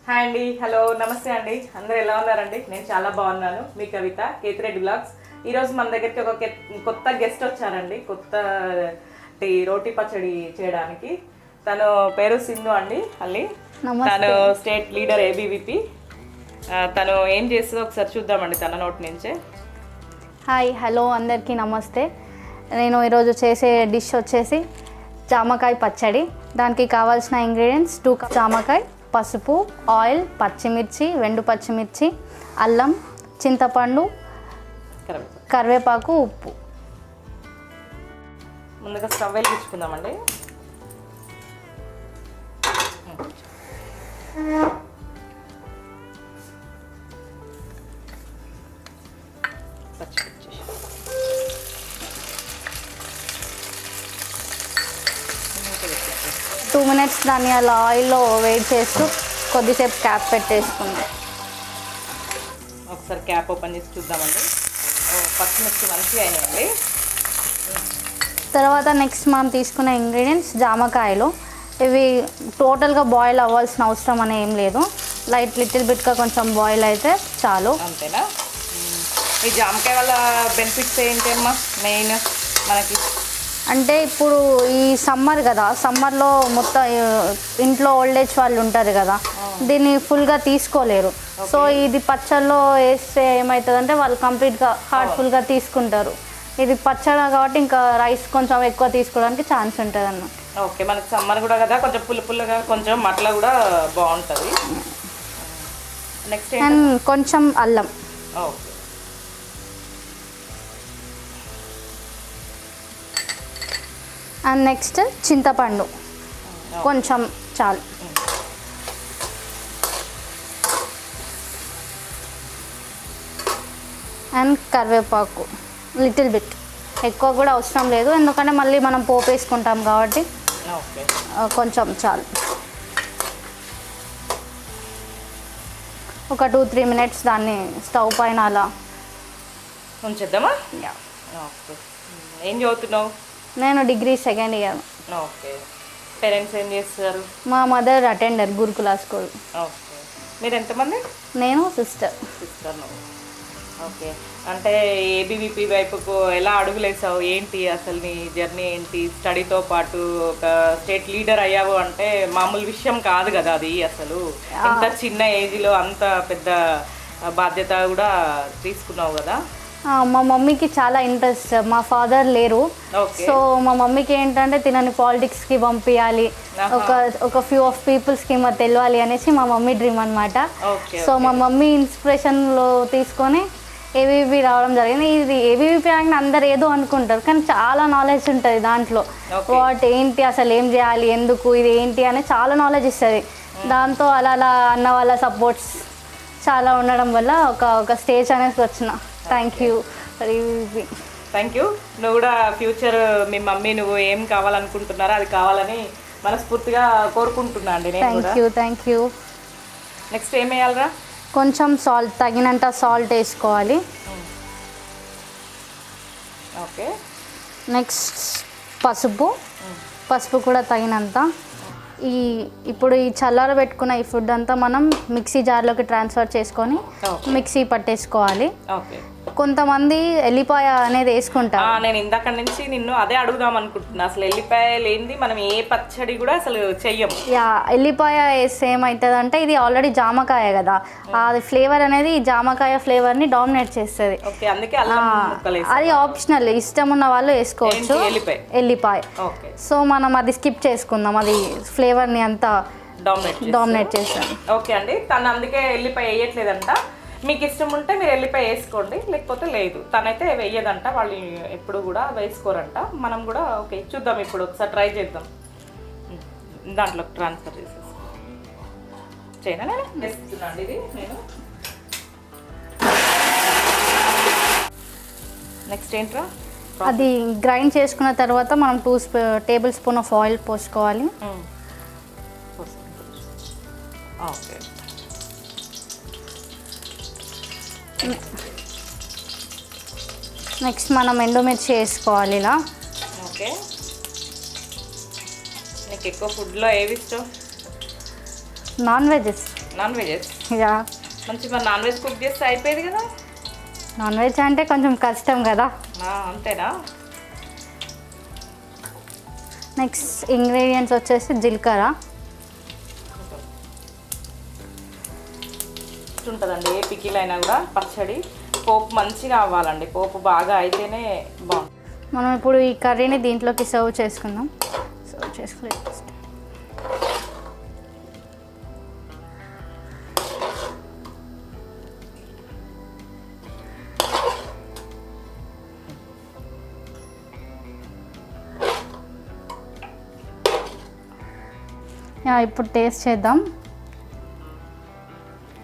Hi అండి, hello, నమస్తే అండి. అందరూ ఎలా ఉన్నారండి? నేను చాలా బాగున్నాను. మీ కవిత, కేతిరెడ్డి బ్లాగ్స్. ఈరోజు మన దగ్గరికి ఒక కొత్త గెస్ట్ వచ్చారండి, కొత్త రోటీ పచ్చడి చేయడానికి. తను పేరు సింధు అండి. మళ్ళీ తను స్టేట్ లీడర్ ఏబీవీపీ. తను ఏం చేస్తుందో ఒకసారి చూద్దామండి తన నోటి నుంచే. హాయ్, హలో, అందరికీ నమస్తే. నేను ఈరోజు చేసే డిష్ వచ్చేసి జామకాయ పచ్చడి. దానికి కావాల్సిన ఇంగ్రీడియంట్స్ 2 కప్ జామకాయ, పసుపు, ఆయిల్, పచ్చిమిర్చి, వెండు పచ్చిమిర్చి, అల్లం, చింతపండు, కరివేపాకు, ఉప్పు. ముందుగా స్టవ్ వెలిగించుకుందామండి. పచ్చిమిర్చి 2 minutes దాన్ని అలా ఆయిల్లో వేడి చేస్తూ కొద్దిసేపు క్యాప్ పెట్టేసుకుందాం. ఒకసారి క్యాప్ ఓపెన్ చేసి చూద్దామండి. పచ్చిమిర్చి మంచిగా అయినాయండి. తర్వాత నెక్స్ట్ మనం తీసుకునే ఇంగ్రీడియంట్స్ జామకాయలు. ఇవి టోటల్గా బాయిల్ అవ్వాల్సిన అవసరం అనే ఏం లేదు. లిటిల్ బిట్గా కొంచెం బాయిల్ అయితే చాలు. అంతేనా? ఈ జామకాయ వల్ల బెనిఫిట్స్ ఏంటమ్మా మెయిన్ మనకి? అంటే ఇప్పుడు ఈ సమ్మర్ కదా, సమ్మర్లో మొత్తం ఇంట్లో ఓల్డ్ ఏజ్ వాళ్ళు ఉంటారు కదా, దీన్ని ఫుల్గా తీసుకోలేరు. సో ఇది పచ్చళ్ళలో వేస్తే ఏమవుతుందంటే వాళ్ళు కంప్లీట్గా హార్ట్ఫుల్గా తీసుకుంటారు. ఇది పచ్చడి కాబట్టి ఇంకా రైస్ కొంచెం ఎక్కువ తీసుకోవడానికి ఛాన్స్ ఉంటుంది అన్న. ఓకే, మనకి సమ్మర్ కూడా కదా, కొంచెం పుల్లగా కొంచెం అట్లా కూడా బాగుంటుంది. నెక్స్ట్ అండ్ కొంచెం అల్లం. ఓకే, అండ్ నెక్స్ట్ చింతపండు కొంచెం చాలు. అండ్ కరివేపాకు లిటిల్ బిట్, ఎక్కువ కూడా అవసరం లేదు ఎందుకంటే మళ్ళీ మనం పోపు వేసుకుంటాం కాబట్టి కొంచెం చాలు. ఒక 2-3 minutes దాన్ని స్టవ్ పైన అలా ఉంచేద్దామా? ఓకే. ఏం చదువుతున్నావు? నేను degree 2nd year. Okay. Parents ఏం చేస్తారు? మా మదర్ అటెండర్ గురుకుల స్కూల్. ఓకే. మీరు ఎంతమంది? నేను సిస్టర్. ఓకే. అంటే ఏబీవీపీ వైపుకు ఎలా అడుగులేసావు? ఏంటి అసలు నీ జర్నీ ఏంటి? స్టడీతో పాటు ఒక స్టేట్ లీడర్ అయ్యావు అంటే మామూలు విషయం కాదు కదా అది. అసలు ఇంత చిన్న ఏజ్లో అంత పెద్ద బాధ్యత కూడా తీసుకున్నావు కదా. మా మమ్మీకి చాలా ఇంట్రెస్ట్. మా ఫాదర్ లేరు, సో మా మమ్మీకి ఏంటంటే తినని పాలిటిక్స్కి పంపించాలి, ఒక ఫ్యూ ఆఫ్ పీపుల్స్కి మా తెలియాలి అనేసి మా మమ్మీ డ్రీమ్ అనమాట. సో మా మమ్మీ ఇన్స్పిరేషన్లో తీసుకొని ఏబీవీపీ రావడం జరిగింది. ఇది ఏబీవీపీ అంటే అందరు ఏదో అనుకుంటారు కానీ చాలా నాలెడ్జ్ ఉంటుంది దాంట్లో. వాట్ ఏంటి, అసలు ఏం చేయాలి, ఎందుకు, ఇది ఏంటి అని చాలా నాలెడ్జ్ ఇస్తుంది. దాంతో అలా అన్న వాళ్ళ సపోర్ట్స్ చాలా ఉండడం వల్ల ఒక స్టేజ్ అనేది వచ్చిన. Thank you. నువ్వు కూడా ఫ్యూచర్ మీ మమ్మీ నువ్వు ఏం కావాలనుకుంటున్నారో అది కావాలని మనస్ఫూర్తిగా కోరుకుంటున్నా అండి నేను కూడా. Thank you. నెక్స్ట్ ఏం వేయాలరా? కొంచెం సాల్ట్, తగినంత సాల్ట్ వేసుకోవాలి. ఓకే. నెక్స్ట్ పసుపు కూడా తగినంత. ఇప్పుడు ఈ చల్లార పెట్టుకున్న ఈ ఫుడ్ అంతా మనం మిక్సీ జార్లోకి ట్రాన్స్ఫర్ చేసుకొని మిక్సీ పట్టేసుకోవాలి. ఓకే. కొంతమంది ఎల్లిపాయ అనేది వేసుకుంటారు. నేను ఇందాక నుంచి నిన్ను అదే అడుగుదాం అనుకుంటున్నా. అసలు ఎల్లిపాయ లేనిది మనం ఏ పచ్చడి కూడా అసలు చెయ్యము. ఎల్లిపాయ వేస్తే ఏమవుతుంది అంటే ఇది ఆల్రెడీ జామకాయ కదా, అది ఫ్లేవర్ అనేది ఈ జామకాయ ఫ్లేవర్ని డామినేట్ చేస్తుంది. అది ఆప్షనల్, ఇష్టం ఉన్న వాళ్ళు వేసుకోవచ్చు ఎల్లిపాయ. సో మనం అది స్కిప్ చేసుకుందాం, అది ఫ్లేవర్ని అంతా డామినేట్ చేస్తాం. ఓకే అండి, తను అందుకే ఎల్లిపాయ వేయట్లేదంట. మీకు ఇష్టం ఉంటే మీరు ఎల్లిపాయ వేసుకోండి, లేకపోతే లేదు. తనైతే వేయదంట, వాళ్ళు ఎప్పుడు కూడా వేసుకోరంట. మనం కూడా ఓకే చూద్దాం, ఇప్పుడు ఒకసారి ట్రై చేద్దాం. దాంట్లో ట్రాన్స్ఫర్ చేసేసి చేయనా నేను వేస్తున్నాండి. ఇది నేను నెక్స్ట్ ఏంట్రా? అది గ్రైండ్ చేసుకున్న తర్వాత మనం 2 tablespoons ఆఫ్ ఆయిల్ పోసుకోవాలి. ఓకే. నెక్స్ట్ మనం ఎండుమిర్చి వేసుకోవాలి ఇలా. ఓకే. నీకు ఎక్కువ ఫుడ్లో ఏవి ఇష్టం? Non veggies non veggies yeah మంచి మరి నాన్ వెజ్ కుక్ చేస్తే అయిపోయేది కదా. నాన్ వెజ్ అంటే కొంచెం కష్టం కదా. అంతేనా. నెక్స్ట్ ఇంగ్రీడియంట్స్ వచ్చేసి జీలకర్ర. ఉంటుందండి ఏ పికిల్ అయినా కూడా పచ్చడి పోపు మంచిగా అవ్వాలండి. పోపు బాగా అయితేనే బాగుంటుంది. మనం ఇప్పుడు ఈ కర్రీని దీంట్లోకి సర్వ్ చేసుకుందాం. సర్వ్ చేసుకుని ఇప్పుడు టేస్ట్ చేద్దాం.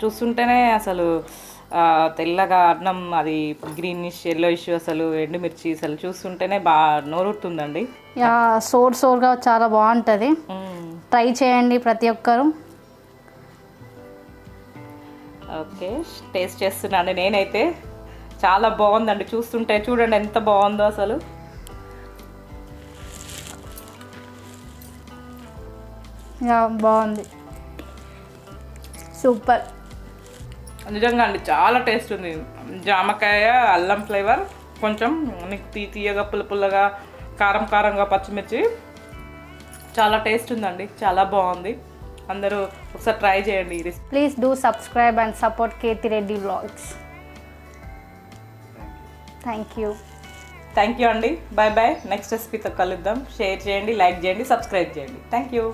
చూస్తుంటేనే అసలు తెల్లగా అన్నం అది గ్రీనిష్ ఎల్లోయిష్ అసలు ఎండుమిర్చి అసలు చూస్తుంటేనే బాగా నోరుతుందండి. యా సోర్గా చాలా బాగుంటుంది. ట్రై చేయండి ప్రతి ఒక్కరు. ఓకే టేస్ట్ చేస్తున్నాను నేనైతే. చాలా బాగుందండి చూస్తుంటే. చూడండి ఎంత బాగుందో అసలు. యా బాగుంది, సూపర్. నిజంగా అండి చాలా టేస్ట్ ఉంది. జామకాయ అల్లం ఫ్లేవర్ కొంచెం నీకు తీయగా పుల్లగా కారం కారంగా పచ్చిమిర్చి చాలా టేస్ట్ ఉందండి. చాలా బాగుంది. అందరూ ఒకసారి ట్రై చేయండి ఈ recipe. Please do subscribe and support Keerthi Reddy vlogs. Thank you అండి. బాయ్ నెక్స్ట్ రెసిపీతో కలుద్దాం. షేర్ చేయండి, లైక్ చేయండి, సబ్స్క్రైబ్ చేయండి. Thank you.